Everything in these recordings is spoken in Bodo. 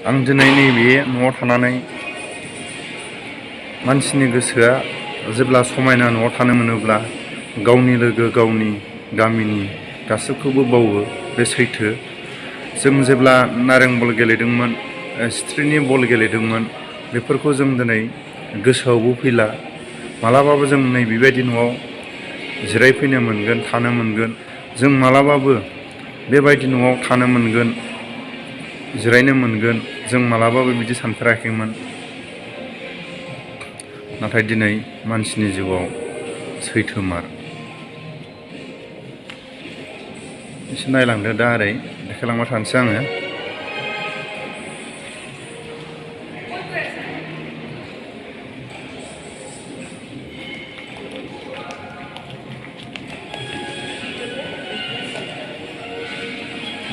आं दिनै नैबे न'आव थानानै मानसिनि गोसोआ जेब्ला समायना न'आव थानो मोनोब्ला गावनि लोगो गावनि गामिनि गासैखौबो बावो। बे सैथो। जों जेब्ला नारें बल गेलेदोंमोन, स्ट्रिनि बल गेलेदोंमोन, बेफोरखौ जों दिनै गोसोआवबो फैला। मालाबाबो जों नै बेबायदि न'आव जिरायफैनो मोनगोन, थानो मोनगोन। जों मालाबाबो बेबायदि न'आव थानो मोनगोन, जिरायनो मोनगोन, जों मालाबाबो बिदि सानफेराखैमोन। नाथाय दिनै मानसिनि जिउआव सैथोमार। एसे नायलांदो दा ओरै देखायलांबाय थानोसै आङो।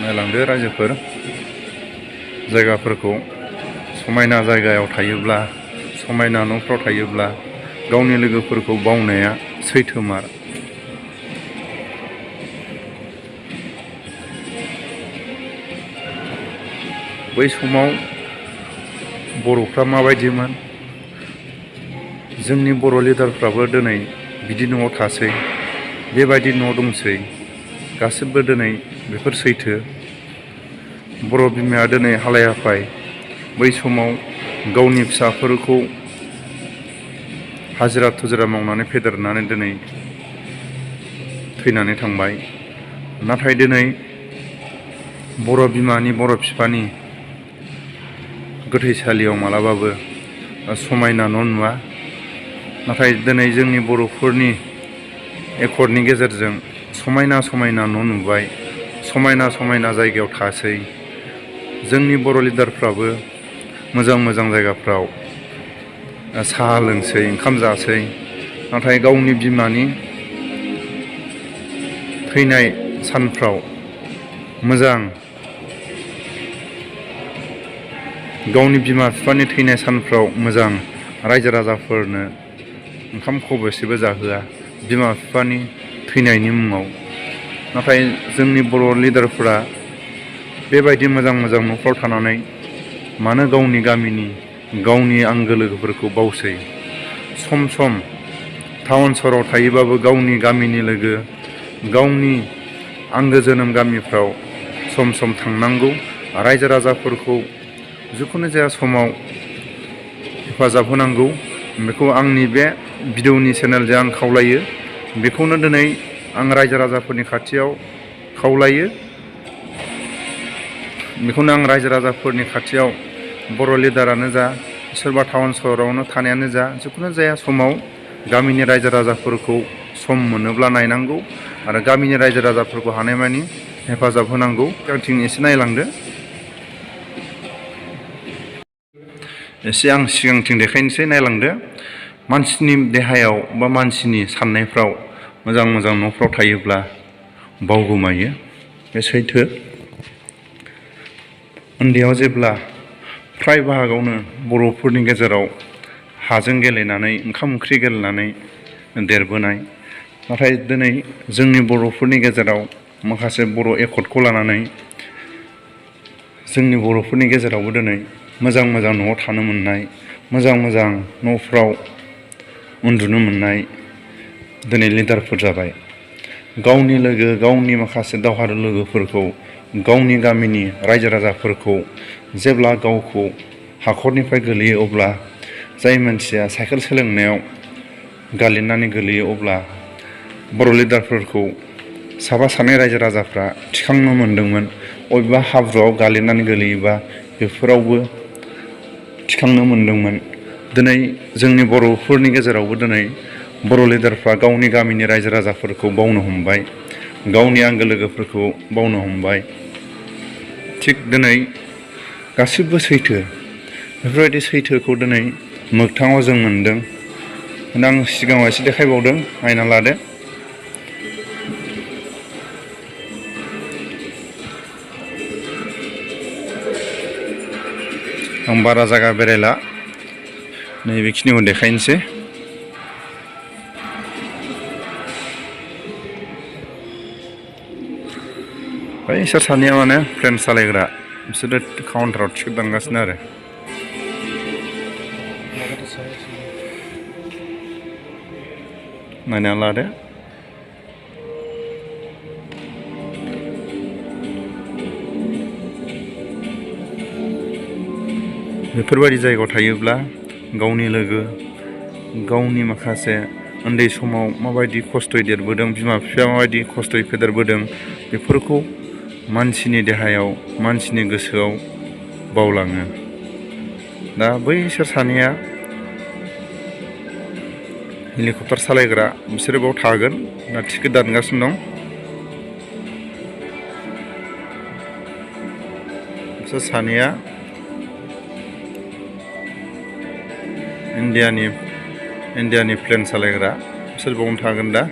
नायलांदो रायजोफोर जायगाफोरखौ। समायना जायगायाव थायोब्ला, समायना न'फ्राव थायोब्ला गावनि लोगोफोरखौ बावनाया सैथोमार। बै समाव बर'फ्रा माबायदिमोन, जोंनि बर' लिडारफ्राबो दिनै बिदि न'आव थासै, बेबायदि न' दंसै। गासिबो दिनै बेफोर सैथो। बर' बिमाया दिनै हालाय हाफाय बै समाव गावनि फिसाफोरखौ हाजिरा थुजिरा मावनानै फेदेरनानै दिनै थैनानै थांबाय। नाथाय दिनै बर' बिमानि, बर' बिफानि गोथैसालियाव मालाबाबो समायना न' नुवा। नाथाय दिनै जोंनि बर'फोरनि एकर्डनि गेजेरजों समायना समायना न' नुबाय, समायना समायना जायगायाव थासै। जोंनि बर' लिडारफ्राबो मोजां मोजां जायगाफ्राव साहा लोंसै, ओंखाम जासै। नाथाय गावनि बिमानि थैनाय सानफ्राव मोजां, गावनि बिमा बिफानि थैनाय सानफ्राव मोजां रायजो राजाफोरनो ओंखाम खब'सेबो जाहोआ बिमा बिफानि थैनायनि मुङाव। नाथाय जोंनि बर' लिडारफोरा बेबायदि मोजां मोजां न'फ्राव थानानै मानो गावनि गामिनि, गावनि आंगो लोगोफोरखौ बावसै। सम सम टाउन सहराव थायोबाबो गावनि गामिनि लोगो, गावनि आंगो जोनोम गामिफ्राव सम सम थांनांगौ। रायजो राजाफोरखौ जिखुनु जाया समाव हेफाजाब होनांगौ। बेखौ आंनि बे भिडिअनि चेनेलजों आं खावलायो। बेखौनो दिनै आं रायजो राजाफोरनि खाथियाव खावलायो। बेखौनो आं रायजो राजाफोरनि खाथियाव बर' लिडारानो जा, सोरबा टाउन सहरावनो थानायानो जा, जिखुनु जाया समाव गामिनि रायजो राजाफोरखौ सम मोनोब्ला नायनांगौ आरो गामिनि रायजो राजाफोरखौ हानायमानि हेफाजाब होनांगौ। आंथिं एसे नायलांदो। एसे आं सिगांथिं देखायनोसै, नायलांदो। मानसिनि देहायाव बा मानसिनि साननायफ्राव मोजां मोजां न'फ्राव थायोब्ला बावगोमायो। बे सैथो। उन्दैयाव जेब्ला फ्राय बाहागोआवनो बर'फोरनि गेजेराव हाजों गेलेनानै, ओंखाम ओंख्रि गेलेनानै देरबोनाय। नाथाय दिनै जोंनि बर'फोरनि गेजेराव माखासे बर' एकर्डखौ लानानै जोंनि बर'फोरनि गेजेरावबो दिनै मोजां मोजां न'आव थानो मोननाय, मोजां मोजां न'फ्राव उन्दुनो मोननाय दिनै लिडारफोर जाबाय। गावनि लोगो, गावनि माखासे दावहारु लोगोफोरखौ, गावनि गामिनि रायजो राजाफोरखौ जेब्ला गावखौ हाखरनिफ्राय गोलैयो अब्ला जाय मानसिया साइकेल सोलोंनायाव गालिननानै गोलैयो अब्ला बर' लिडारफोरखौ साफा सानै रायजो राजाफ्रा थिखांनो मोनदोंमोन। बबेबा हाब्रुआव गालिननानै गोलैयोबा बेफोरावबो थिखांनो मोनदोंमोन। दिनै जोंनि बर'फोरनि गेजेरावबो दिनै बर' लिडारफ्रा गावनि गामिनि रायजो राजाफोरखौ बावनो हमबाय, गावनि आंगो लोगोफोरखौ बावनो हमबाय। थिग दिनै गासिबो सैथो। बेफोरबायदि सैथोखौ दिनै मोगथाङाव जों मोनदों। आं सिगाङाव एसे देखायबावदों, नायना लादो। आं बारा जायगा बेरायला, नैबेखिनिखौ देखायनोसै। बै इसोर सानैया माने प्लेन सालायग्रा। बिसोरो काउन्टाराव टिकेट दानगासिनो आरो नायना लादो बेफोरबायदि जायगायाव थायोब्ला गावनि लोगो गावनि माखासे उन्दै समाव माबायदि खस्थ'यै देरबोदों बिमा बिफाया माबायदि खस्थ'यै फेदेरबोदों बेफोरखौ मानसिनि देहायाव मानसिनि गोसोआव बावलाङो दा बैसोर सानैया हेलिकप्टार सालायग्रा बिसोरो बाव थागोन दा टिकेट दानगासिनो दं बिसोर सानैया इन्डियानि प्लेन सालायग्रा बिसोर बावनो थागोन दा